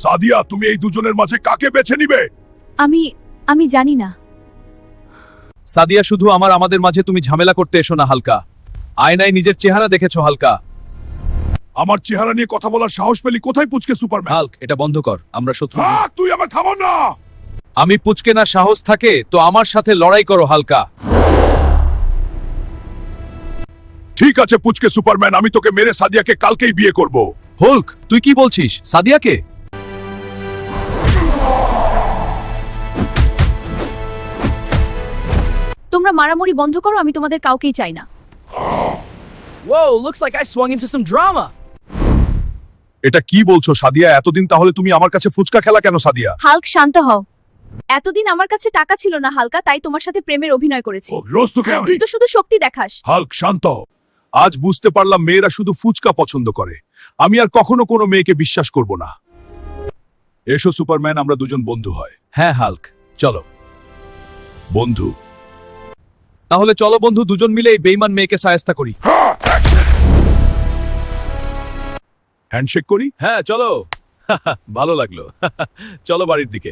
সাদিয়া, তুমি এই দুজনের মাঝে কাকে বেছে নিবে? আমি আমি জানি না। সাদিয়া, শুধু আমাদের মাঝে তুমি ঝামেলা করতে এসো না হালকা। আয়নায় নিজের চেহারা দেখেছো হালকা? আমার চেহারা নিয়ে কথা বলার সাহস পেলি কোথায় পুচকে সুপারম্যান? হাল্ক, এটা বন্ধ কর, আমরা শত্রু নই। তুই আমার থামো না। আমি পুচকে না, সাহস থাকে তো আমার সাথে লড়াই করো হালকা। ঠিক আছে পুচকে সুপারম্যান, আমি তোকে মেরে সাদিয়াকে কালকেই বিয়ে করব। হাল্ক, তুই কি বলছিস? সাদিয়াকে? তোমরা মারামারি বন্ধ করো, আমি তোমাদের কাউকেই চাই না। Whoa, looks like I swung into some drama. এটা কি বলছো সাদিয়া? এতদিন তাহলে তুমি আমার কাছে ফুচকা খেলা কেন সাদিয়া? হাল্ক, শান্ত হও। এতদিন আমার কাছে টাকা ছিল না হালকা, তাই তোমার সাথে প্রেমের অভিনয় করেছি। রোজ তোকে তুই তো শুধু শক্তি দেখাস। হাল্ক শান্ত হ। আজ বুঝতে পারলাম মেয়েরা শুধু ফুচকা পছন্দ করে। আমি আর কখনো কোনো মেয়েকে বিশ্বাস করব না। এসো সুপারম্যান, আমরা দুজন বন্ধু হয়। হ্যাঁ হাল্ক, চলো। বন্ধু? তাহলে চলো বন্ধু, দুজন মিলে এই বেঈমান মেয়েকে শায়েস্তা করি। হ্যান্ডশেক করি? হ্যাঁ চলো। ভালো লাগলো। চলো বাড়ির দিকে।